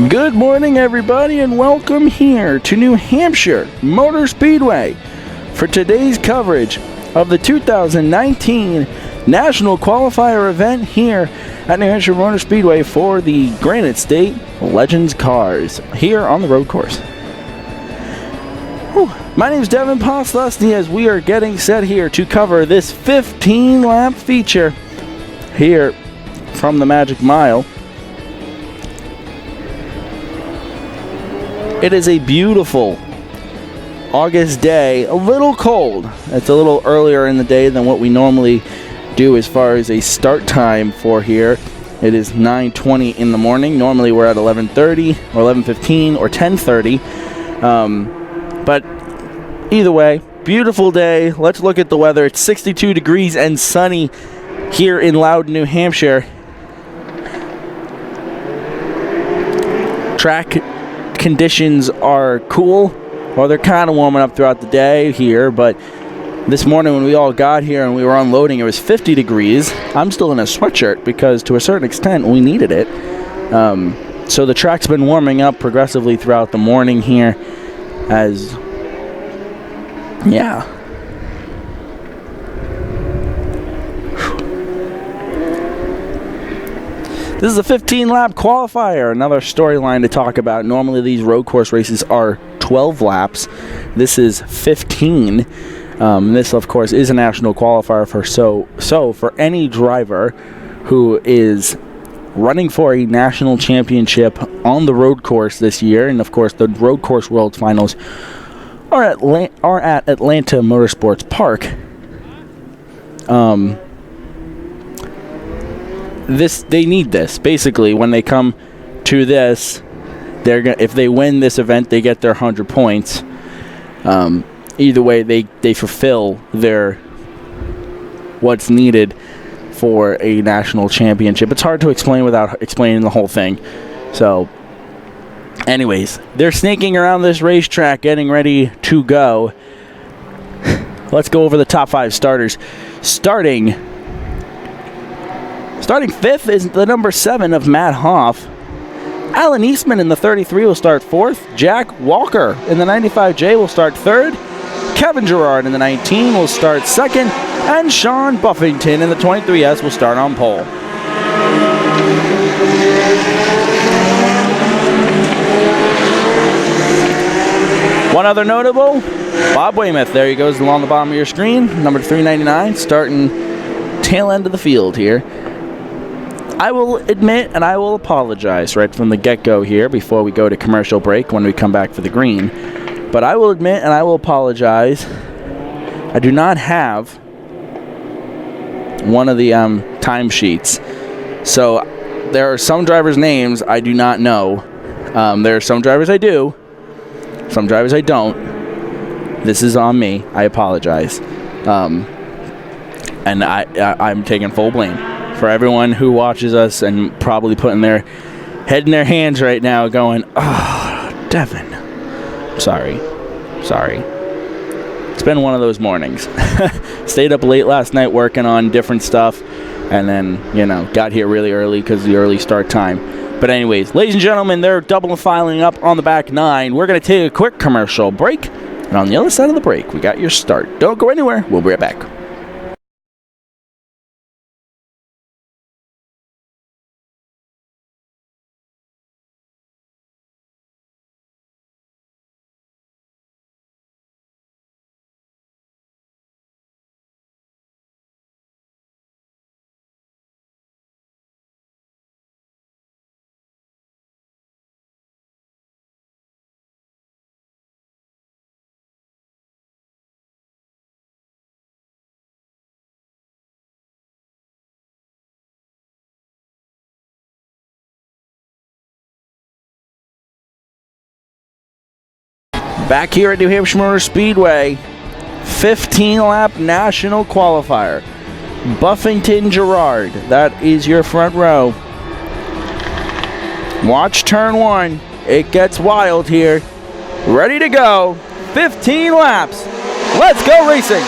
Good morning, everybody, and welcome here to New Hampshire Motor Speedway for today's coverage of the 2019 National Qualifier event here at New Hampshire Motor Speedway for the Granite State Legends cars here on the road course. My name is Devin Postlesny as we are getting set here to cover this 15-lap feature here from the Magic Mile. It is a beautiful August day, a little cold. It's a little earlier in the day than what we normally do as far as a start time for here. It is 9:20 in the morning. Normally we're at 11:30 or 11:15 or 10:30. But either way, beautiful day. Let's look at the weather. It's 62 degrees and sunny here in Loudon, New Hampshire. Track conditions are cool. Well, they're kind of warming up throughout the day here, but this morning when we all got here and we were unloading, it was 50 degrees. I'm still in a sweatshirt because to a certain extent we needed it. So the track's been warming up progressively throughout the morning here as, yeah. This is a 15-lap qualifier, another storyline to talk about. Normally these road course races are 12 laps. This is 15. This, of course, is a national qualifier for any driver who is running for a national championship on the road course this year. And, of course, the road course world finals are at Atlanta Motorsports Park. They need this. Basically, when they come to this, if they win this event, they get their 100 points. Either way, they fulfill what's needed for a national championship. It's hard to explain without explaining the whole thing. So, anyways, they're sneaking around this racetrack, getting ready to go. Let's go over the top 5 starters. Starting fifth is the number 7 of Matt Hoff. Alan Eastman in the 33 will start 4th. Jack Walker in the 95J will start 3rd. Kevin Gerard in the 19 will start 2nd. And Sean Buffington in the 23S will start on pole. One other notable, Bob Weymouth. There he goes along the bottom of your screen. Number 399, starting tail end of the field here. I will admit and I will apologize right from the get-go here before we go to commercial break when we come back for the green. But I will admit and I will apologize. I do not have one of the timesheets. So there are some drivers' names I do not know. There are some drivers I do. Some drivers I don't. This is on me. I apologize. And I'm taking full blame for everyone who watches us and probably putting their head in their hands right now going, oh, Devin. Sorry. It's been one of those mornings. Stayed up late last night working on different stuff and then, got here really early because of the early start time. But anyways, ladies and gentlemen, they're double filing up on the back 9. We're going to take a quick commercial break. And on the other side of the break, we got your start. Don't go anywhere. We'll be right back. Back here at New Hampshire Motor Speedway, 15-lap national qualifier. Buffington Gerard, that is your front row. Watch turn 1. It gets wild here. Ready to go. 15 laps. Let's go racing.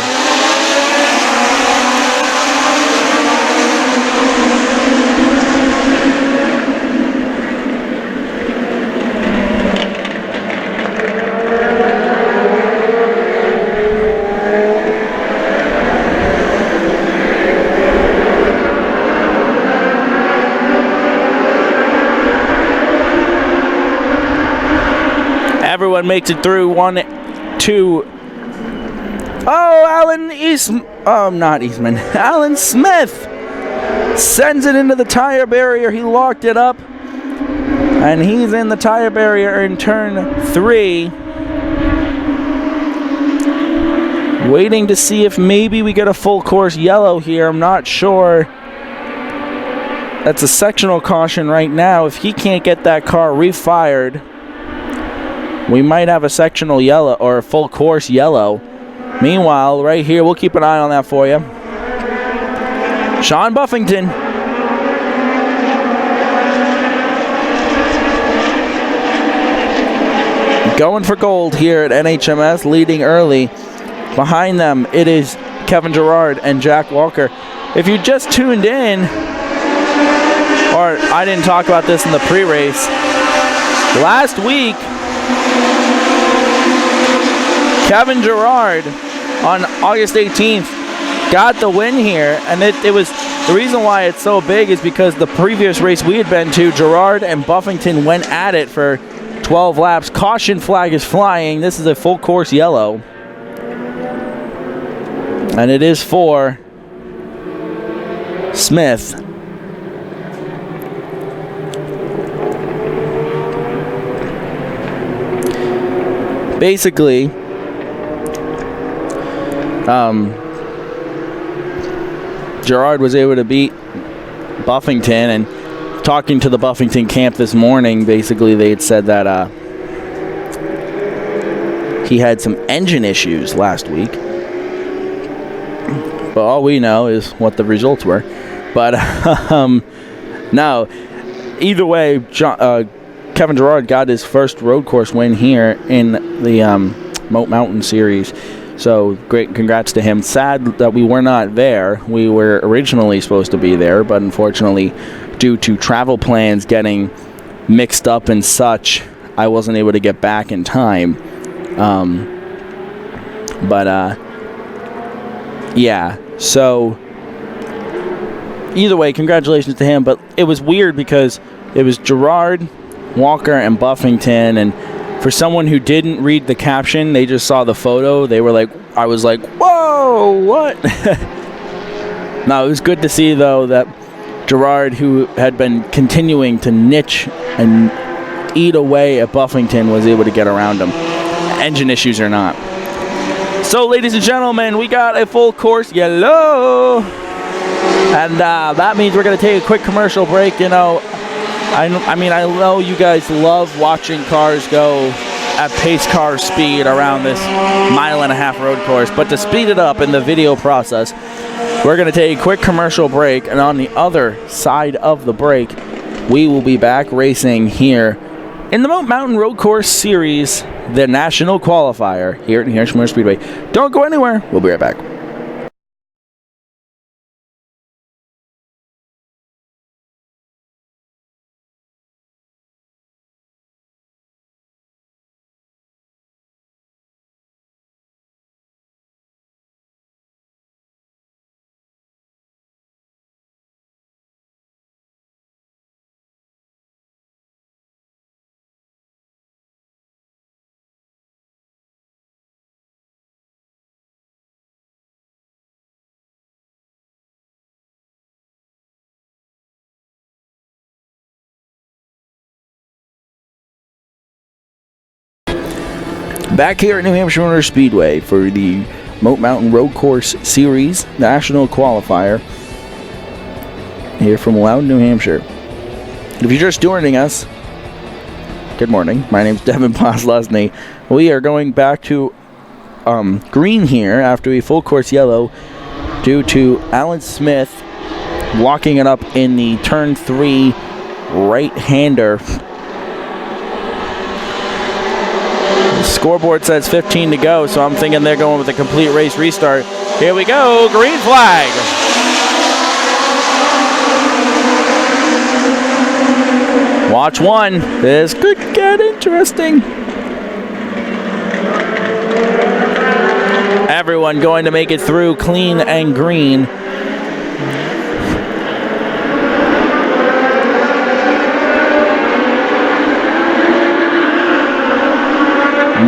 Allen makes it through 1, 2. Oh, Alan Smith sends it into the tire barrier. He locked it up. And he's in the tire barrier in turn 3. Waiting to see if maybe we get a full course yellow here. I'm not sure. That's a sectional caution right now. If he can't get that car refired, we might have a sectional yellow or a full course yellow. Meanwhile, right here, we'll keep an eye on that for you. Sean Buffington. Going for gold here at NHMS, leading early. Behind them, it is Kevin Gerard and Jack Walker. If you just tuned in, or I didn't talk about this in the pre-race, last week, Kevin Gerard on August 18th got the win here, and it was the reason why it's so big is because the previous race we had been to, Gerard and Buffington went at it for 12 laps. Caution flag is flying. This is a full course yellow, and it is for Smith. Basically, Gerard was able to beat Buffington, and talking to the Buffington camp this morning, basically they had said that he had some engine issues last week. But all we know is what the results were. But no, either way, Kevin Gerard got his first road course win here in the Moat Mountain Series. So great, congrats to him. Sad that we were not there. We were originally supposed to be there, but unfortunately, due to travel plans getting mixed up and such, I wasn't able to get back in time. Yeah, so either way, congratulations to him. But it was weird because it was Gerard, Walker, and Buffington, and for someone who didn't read the caption, they just saw the photo. They were like, I was like, whoa, what? No, it was good to see, though, that Gerard, who had been continuing to niche and eat away at Buffington, was able to get around him, engine issues or not. So, ladies and gentlemen, we got a full course yellow. And that means we're going to take a quick commercial break. You know, I know you guys love watching cars go at pace car speed around this 1.5 mile road course, but to speed it up in the video process, we're going to take a quick commercial break, and on the other side of the break, we will be back racing here in the Mountain Road Course Series, the National Qualifier here at Hampshire Motor Speedway. Don't go anywhere. We'll be right back. Back here at New Hampshire Motor Speedway for the Mountain Road Course Series National Qualifier here from Loudon, New Hampshire. If you're just joining us, good morning. My name's Devin Poslesny. We are going back to green here after a full course yellow due to Alan Smith locking it up in the turn 3 right-hander. Scoreboard says 15 to go, so I'm thinking they're going with a complete race restart. Here we go, green flag. Watch one. This could get interesting. Everyone going to make it through clean and green.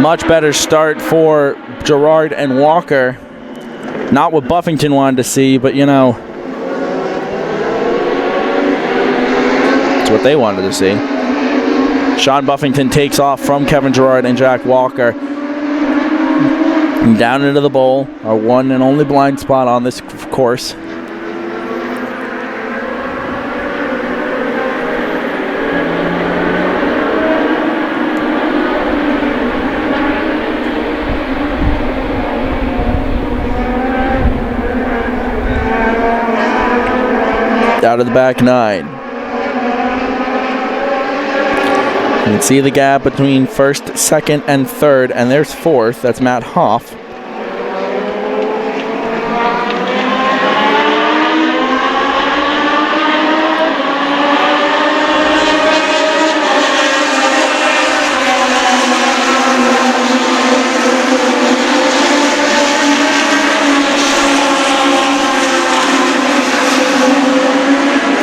Much better start for Gerard and Walker. Not what Buffington wanted to see, but you know, it's what they wanted to see. Sean Buffington takes off from Kevin Gerard and Jack Walker. And down into the bowl, our one and only blind spot on this course. Out of the back nine. You can see the gap between first, second, and third, and there's fourth. That's Matt Hoff.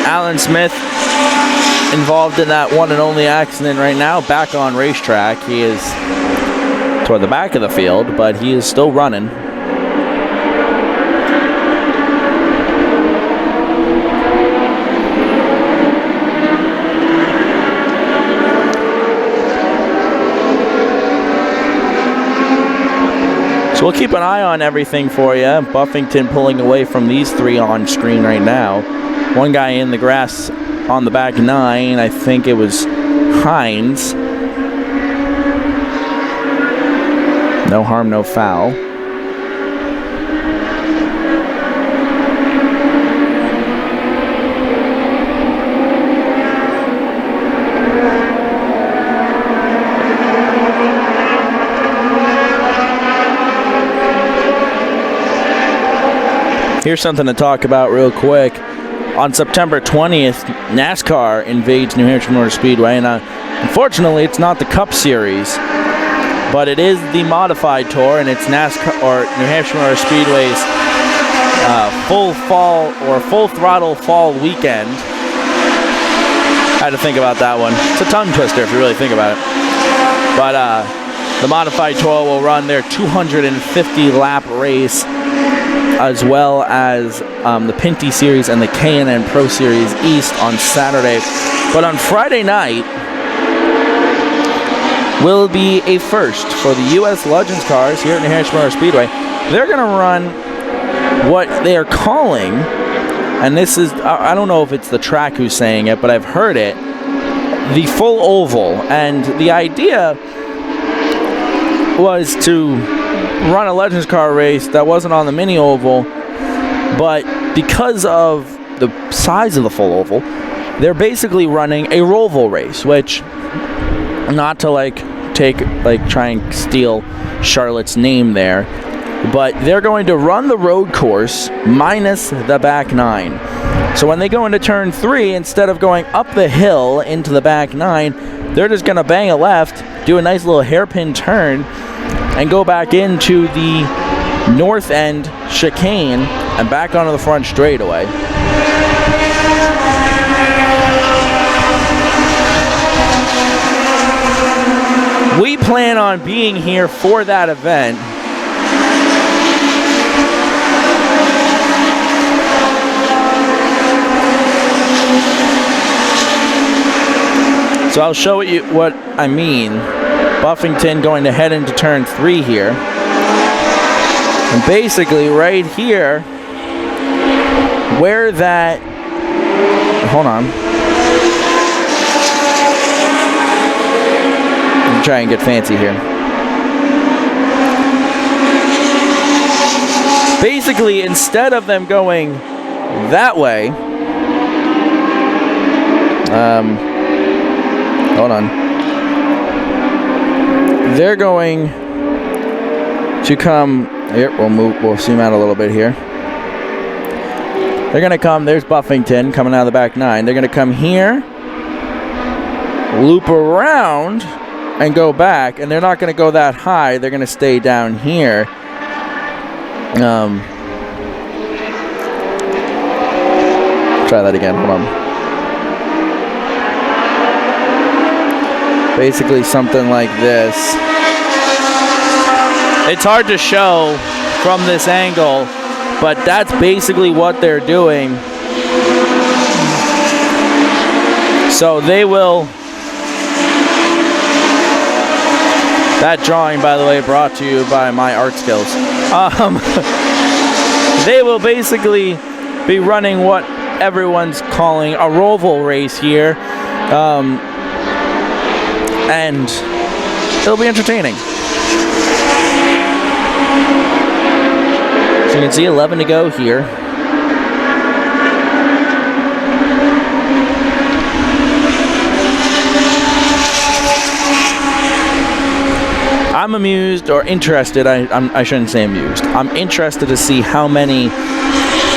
Alan Smith involved in that one and only accident right now, back on racetrack. He is toward the back of the field, but he is still running. So we'll keep an eye on everything for you. Buffington pulling away from these three on screen right now. One guy in the grass on the back nine, I think it was Hines. No harm, no foul. Here's something to talk about real quick. On September 20th, NASCAR invades New Hampshire Motor Speedway, and unfortunately, it's not the Cup Series, but it is the Modified Tour, and it's NASCAR or New Hampshire Motor Speedway's full throttle fall weekend. I had to think about that one. It's a tongue twister if you really think about it. But the Modified Tour will run their 250 lap race, as well as the Pinty Series and the K&N Pro Series East on Saturday. But on Friday night will be a first for the U.S. Legends cars here at New Hampshire Motor Speedway. They're going to run what they are calling, and this is, I don't know if it's the track who's saying it, but I've heard it, the full oval. And the idea was to run a Legends car race that wasn't on the mini oval, but because of the size of the full oval, they're basically running a Roval race, which, not to try and steal Charlotte's name there, but they're going to run the road course minus the back nine. So when they go into turn 3, instead of going up the hill into the back nine, they're just going to bang a left, do a nice little hairpin turn, and go back into the north end chicane and back onto the front straightaway. We plan on being here for that event. So I'll show you what I mean. Buffington going to head into turn 3 here. And basically right here, where that, hold on. Let me try and get fancy here. Basically, instead of them going that way, hold on. They're going to come here. We'll zoom out a little bit here. They're going to come. There's Buffington coming out of the back nine. They're going to come here, loop around, and go back. And they're not going to go that high. They're going to stay down here. Try that again. Hold on. Basically something like this. It's hard to show from this angle, but that's basically what they're doing. So they will... That drawing, by the way, brought to you by my art skills. They will basically be running what everyone's calling a roval race here. And it'll be entertaining. So you can see 11 to go here. I'm amused or interested. I shouldn't say amused. I'm interested to see how many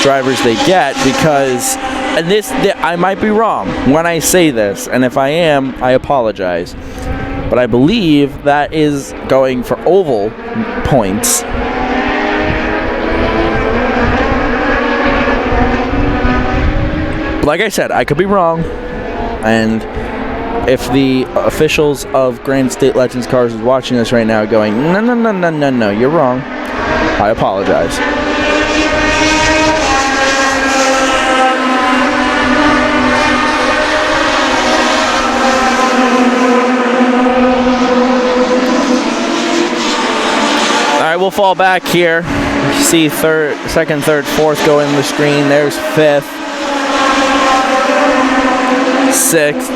drivers they get, because I might be wrong when I say this, and if I am, I apologize. But I believe that is going for oval points. But like I said, I could be wrong, and if the officials of Grand State Legends Cars is watching this right now going, no, you're wrong, I apologize. All right, we'll fall back here. You see second, third, fourth go in the screen. There's fifth, sixth,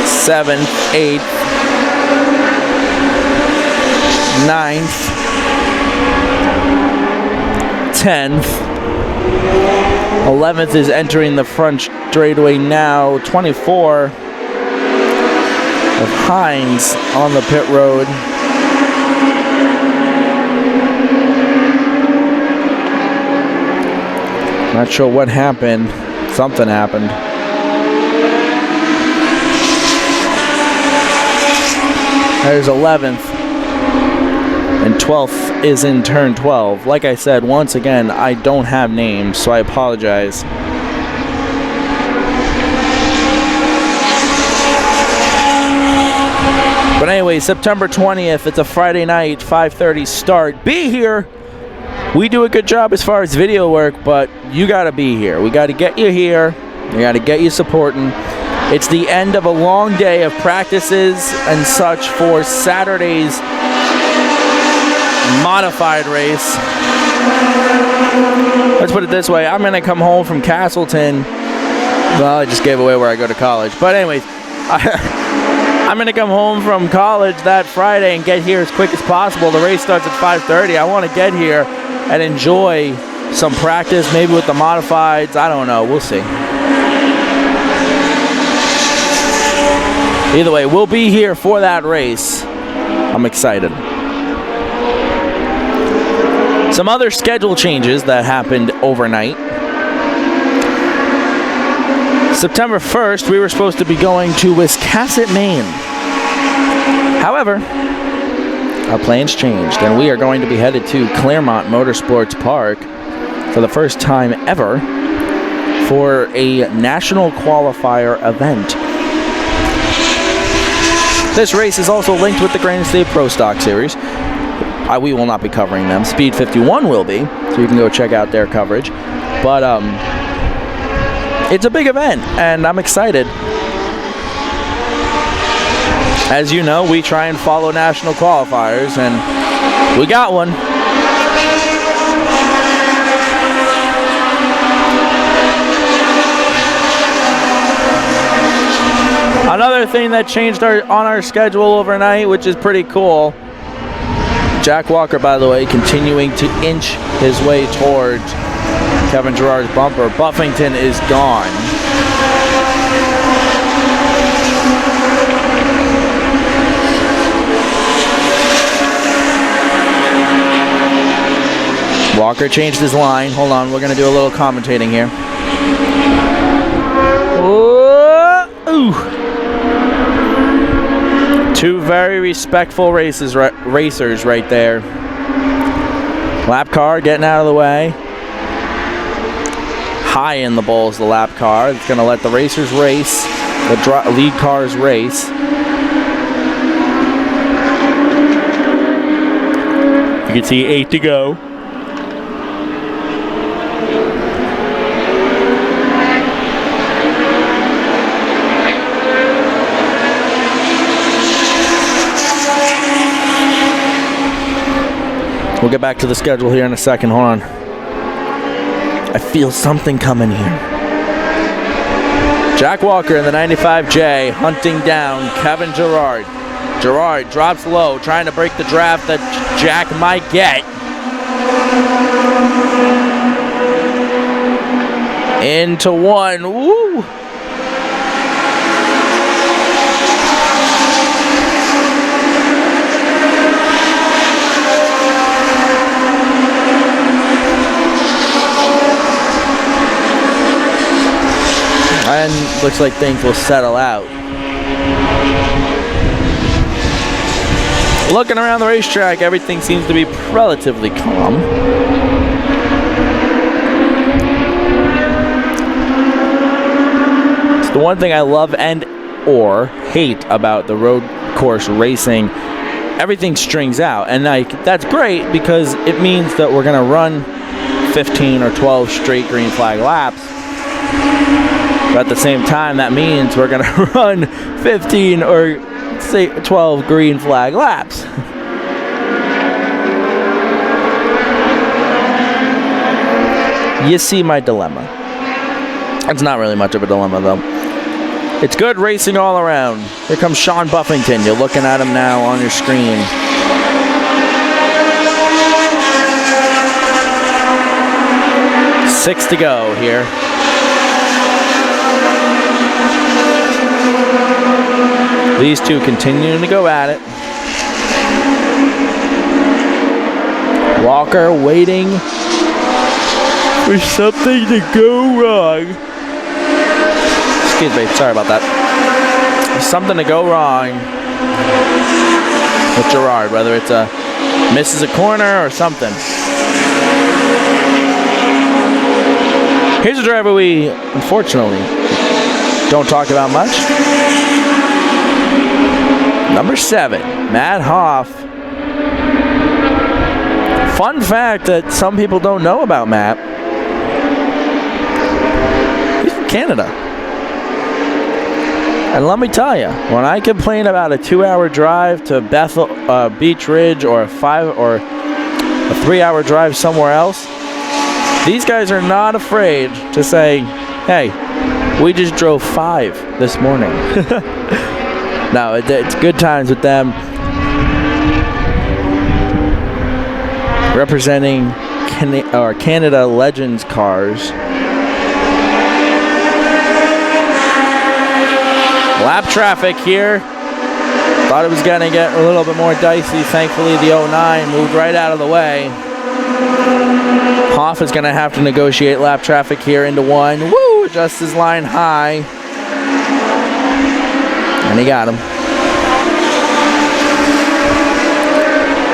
7th, 8th, 9th, 10th, 11th is entering the front straightaway now. 24 of Hines on the pit road. Not sure what happened. Something happened. There's 11th, and 12th is in turn 12. Like I said, once again, I don't have names, so I apologize. But anyway, September 20th, it's a Friday night, 5:30 start. Be here. We do a good job as far as video work, but you got to be here. We got to get you here. We got to get you supporting. It's the end of a long day of practices and such for Saturday's modified race. Let's put it this way. I'm going to come home from Castleton. Well, I just gave away where I go to college. But anyways, I'm going to come home from college that Friday and get here as quick as possible. The race starts at 5:30. I want to get here and enjoy some practice, maybe with the modifieds. I don't know. We'll see. Either way, we'll be here for that race. I'm excited. Some other schedule changes that happened overnight. September 1st, we were supposed to be going to Wiscasset, Maine. However, our plans changed, and we are going to be headed to Claremont Motorsports Park for the first time ever for a national qualifier event. This race is also linked with the Grand State Pro Stock Series. We will not be covering them. Speed 51 will be, so you can go check out their coverage. But it's a big event, and I'm excited. As you know, we try and follow national qualifiers, and we got one. Another thing that changed on our schedule overnight, which is pretty cool. Jack Walker, by the way, continuing to inch his way towards Kevin Gerard's bumper. Buffington is gone. Walker changed his line. Hold on, we're going to do a little commentating here. Ooh. Two very respectful racers right there. Lap car getting out of the way. High in the bowl is the lap car. It's going to let the racers race, the lead cars race. You can see 8 to go. We'll get back to the schedule here in a second. Hold on. I feel something coming here. Jack Walker in the 95J hunting down Kevin Gerard. Gerard drops low, trying to break the draft that Jack might get. Into one. Woo! And looks like things will settle out. Looking around the racetrack, everything seems to be relatively calm. It's the one thing I love and or hate about the road course racing. Everything strings out, and that's great because it means that we're going to run 15 or 12 straight green flag laps. But at the same time, that means we're going to run 15 or say 12 green flag laps. You see my dilemma. It's not really much of a dilemma, though. It's good racing all around. Here comes Sean Buffington. You're looking at him now on your screen. Six to go here. These two continuing to go at it. Walker waiting for something to go wrong. Excuse me, sorry about that. Something to go wrong with Gerard, whether it's misses a corner or something. Here's a driver we, unfortunately, don't talk about much. Number 7, Matt Hoff. Fun fact that some people don't know about Matt. He's from Canada. And let me tell you, when I complain about a 2-hour drive to Bethel, Beach Ridge, or a 3-hour drive somewhere else, these guys are not afraid to say, hey, we just drove 5 this morning. No, it's good times with them. Representing Canada Legends cars. Lap traffic here. Thought it was going to get a little bit more dicey. Thankfully, the 09 moved right out of the way. Hoff is going to have to negotiate lap traffic here into 1. Woo! Adjusts his line high. And he got him.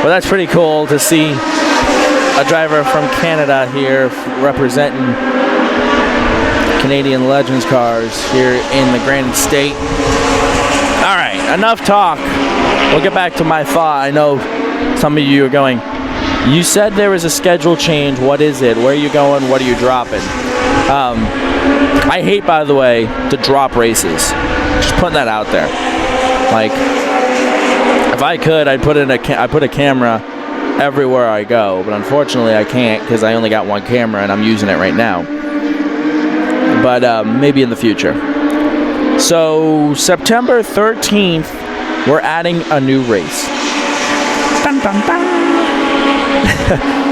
Well, that's pretty cool to see a driver from Canada here representing Canadian Legends cars here in the Granite State. All right, enough talk. We'll get back to my thought. I know some of you are going, you said there was a schedule change. What is it? Where are you going? What are you dropping? I hate, by the way, to drop races. Just putting that out there. Like, if I could, I'd put a camera everywhere I go, but unfortunately I can't because I only got one camera and I'm using it right now. But maybe in the future. So September 13th, we're adding a new race. Dun, dun, dun.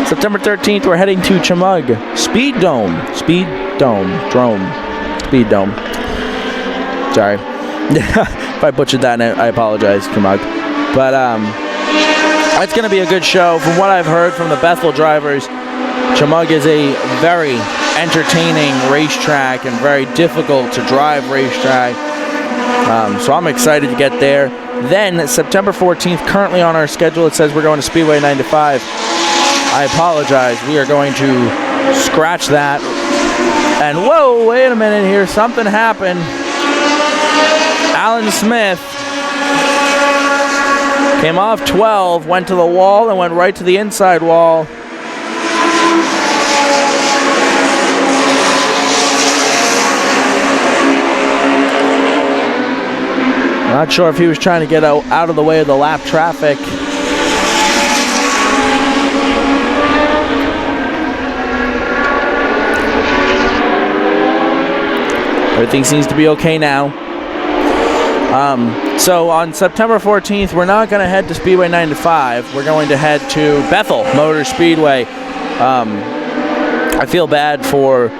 September 13th, we're heading to Chemung Speed Dome. Sorry. If I butchered that, I apologize, Chemung. But it's going to be a good show. From what I've heard from the Bethel drivers, Chemung is a very entertaining racetrack and very difficult to drive racetrack. So I'm excited to get there. Then September 14th, currently on our schedule, it says we're going to Speedway 95. I apologize. We are going to scratch that. And whoa, wait a minute here. Something happened. Alan Smith Came off 12, went to the wall, and went right to the inside wall. Not sure if he was trying to get out of the way of the lap traffic. Everything seems to be okay now. So on September 14th, we're not going to head to Speedway 95. We're going to head to Bethel Motor Speedway. I feel bad for...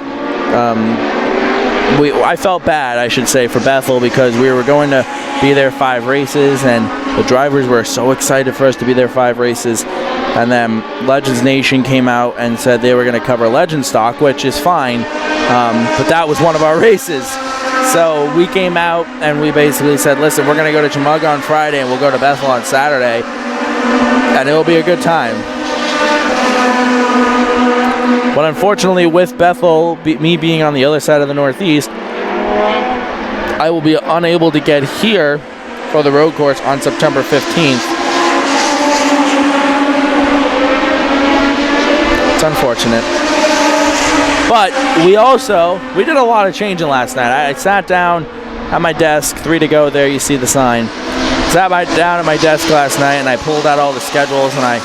I felt bad, I should say, for Bethel because we were going to be there 5 races, and the drivers were so excited for us to be there 5 races. And then Legends Nation came out and said they were going to cover Legend stock, which is fine, but that was one of our races. So we came out and we basically said, listen, we're going to go to Chumuga on Friday and we'll go to Bethel on Saturday, and it'll be a good time. But unfortunately, with Bethel, me being on the other side of the Northeast, I will be unable to get here for the road course on September 15th. It's unfortunate. But we did a lot of changing last night. I sat down at my desk, 3 to go there, you see the sign. Sat down at my desk last night and I pulled out all the schedules and I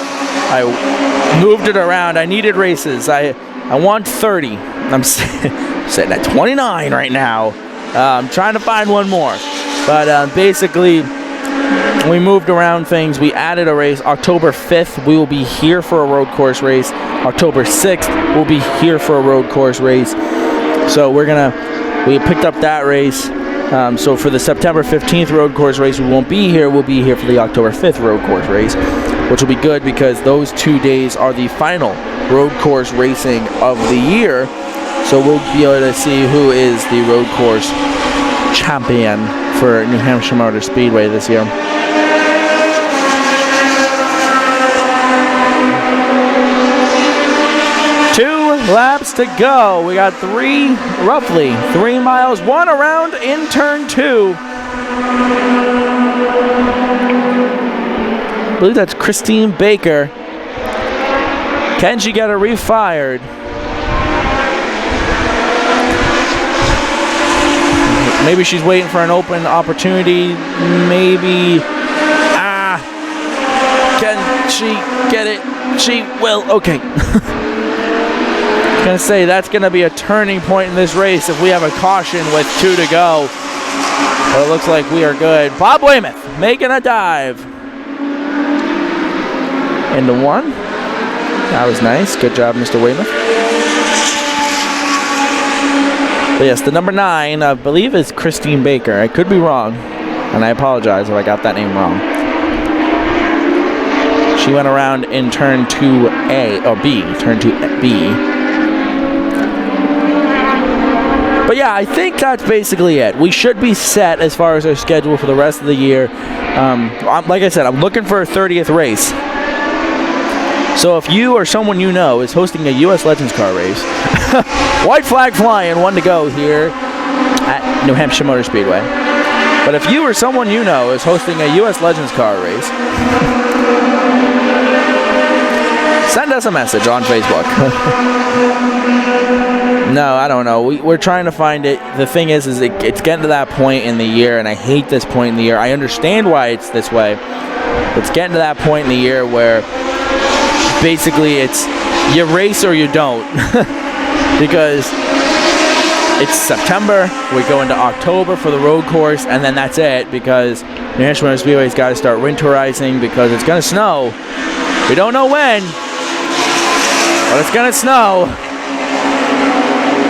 moved it around. I needed races. I want 30. I'm sitting at 29 right now. I'm trying to find one more. But basically, we moved around things. We added a race. October 5th, we will be here for a road course race. October 6th, we'll be here for a road course race. So we picked up that race. So for the September 15th road course race, we won't be here. We'll be here for the October 5th road course race, which will be good because those 2 days are the final road course racing of the year. So we'll be able to see who is the road course champion for New Hampshire Motor Speedway this year. Laps to go. We got roughly 3 miles, one around in turn 2. I believe that's Christine Baker. Can she get it refired? Maybe she's waiting for an open opportunity. Maybe. Can she get it? She will. Okay. Gonna say that's gonna be a turning point in this race if we have a caution with 2 to go. But it looks like we are good. Bob Weymouth making a dive into 1. That was nice. Good job, Mr. Weymouth. But yes, the number 9, I believe, is Christine Baker. I could be wrong, and I apologize if I got that name wrong. She went around in turn 2A or B, turn 2B. But yeah, I think that's basically it. We should be set as far as our schedule for the rest of the year. Like I said, I'm looking for a 30th race. So if you or someone you know is hosting a U.S. Legends car race, white flag flying, 1 to go here at New Hampshire Motor Speedway. But if you or someone you know is hosting a U.S. Legends car race, send us a message on Facebook. No, I don't know. We're trying to find it. The thing is it's getting to that point in the year, and I hate this point in the year. I understand why it's this way. But it's getting to that point in the year where basically it's you race or you don't. Because it's September, we go into October for the road course, and then that's it because New Hampshire Motor Speedway's got to start winterizing because it's going to snow. We don't know when, but it's going to snow.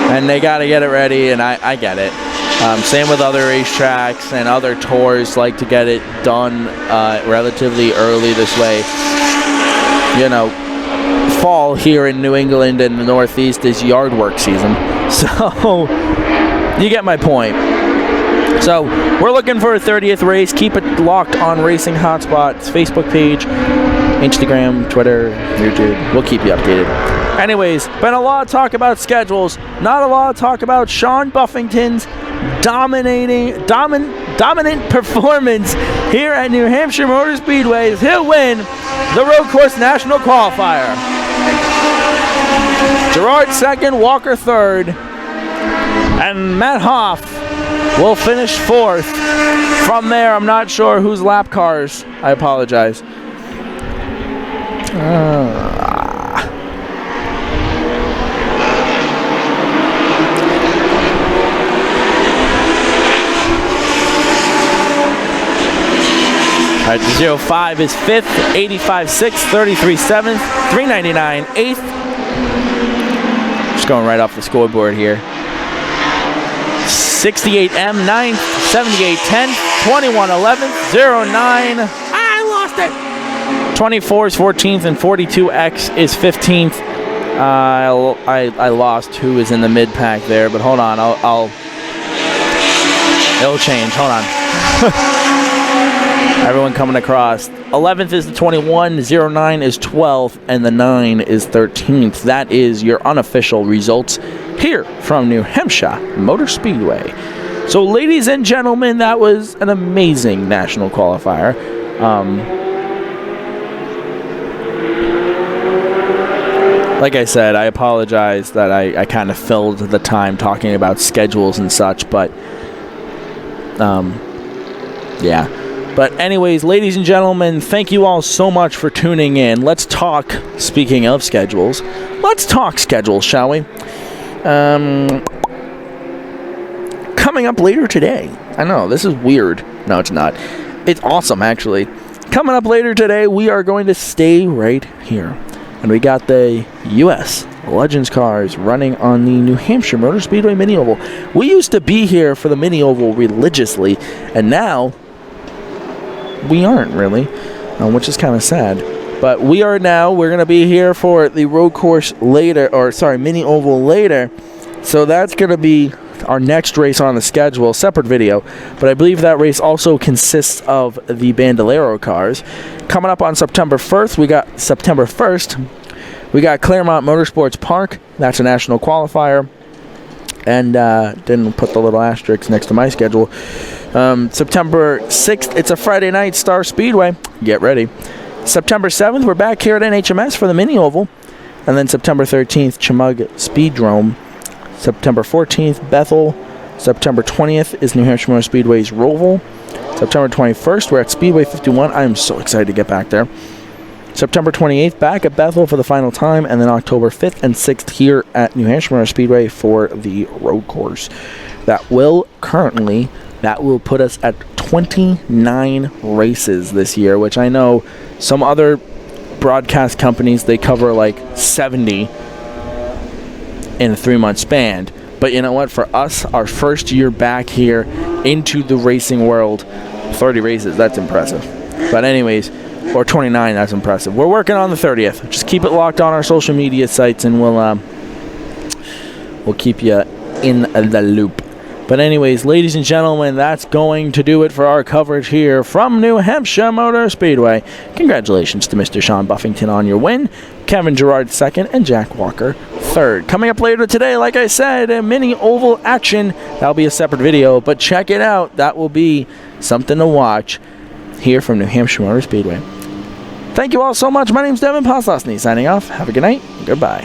And they got to get it ready, and I get it. Same with other racetracks and other tours like to get it done relatively early this way. You know, fall here in New England and the Northeast is yard work season. So, you get my point. So, we're looking for a 30th race. Keep it locked on Racing Hotspot's Facebook page, Instagram, Twitter, YouTube. We'll keep you updated. Anyways, been a lot of talk about schedules, not a lot of talk about Sean Buffington's dominant performance here at New Hampshire Motor Speedway as he'll win the road course national qualifier. Gerard second, Walker third, and Matt Hoff will finish fourth. From there, I'm not sure whose lap cars. I apologize. All right, 05 is 5th, 85 6th, 33 7th, 399 8th. Just going right off the scoreboard here. 68M 9th, 78 10th, 21 11th, 09. I lost it. 24 is 14th and 42X is 15th. I lost who is in the mid pack there, but hold on, it'll change. Hold on. Everyone coming across. 11th is the 21, 09 is 12th, and the 9 is 13th. That is your unofficial results here from New Hampshire Motor Speedway. So, ladies and gentlemen, that was an amazing national qualifier. Like I said, I apologize that I kind of filled the time talking about schedules and such, but yeah. But anyways, ladies and gentlemen, thank you all so much for tuning in. Let's talk, speaking of schedules, let's talk schedules, shall we? Coming up later today. I know, this is weird. No, it's not. It's awesome, actually. Coming up later today, we are going to stay right here. And we got the U.S. Legends cars running on the New Hampshire Motor Speedway Mini Oval. We used to be here for the Mini Oval religiously, and now we aren't really, which is kind of sad. But we are now. We're going to be here for the road course later, Mini Oval later. So that's going to be our next race on the schedule, separate video. But I believe that race also consists of the Bandolero cars. Coming up on September 1st, we got Claremont Motorsports Park. That's a national qualifier. And didn't put the little asterisk next to my schedule. September 6th, it's a Friday night, Star Speedway. Get ready. September 7th, we're back here at NHMS for the Mini Oval. And then September 13th, Chemung Speedrome. September 14th, Bethel. September 20th is New Hampshire Motor Speedway's Roval. September 21st, we're at Speedway 51. I am so excited to get back there. September 28th, back at Bethel for the final time. And then October 5th and 6th here at New Hampshire Motor Speedway for the road course. That will put us at 29 races this year, which I know some other broadcast companies, they cover like 70 in a 3-month span. But you know what? For us, our first year back here into the racing world, 30 races, that's impressive. But anyways, or 29, that's impressive. We're working on the 30th. Just keep it locked on our social media sites, and we'll keep you in the loop. But anyways, ladies and gentlemen, that's going to do it for our coverage here from New Hampshire Motor Speedway. Congratulations to Mr. Sean Buffington on your win, Kevin Gerard second, and Jack Walker third. Coming up later today, like I said, a Mini Oval action. That'll be a separate video, but check it out. That will be something to watch here from New Hampshire Motor Speedway. Thank you all so much. My name's Devin Poslasny, signing off. Have a good night. Goodbye.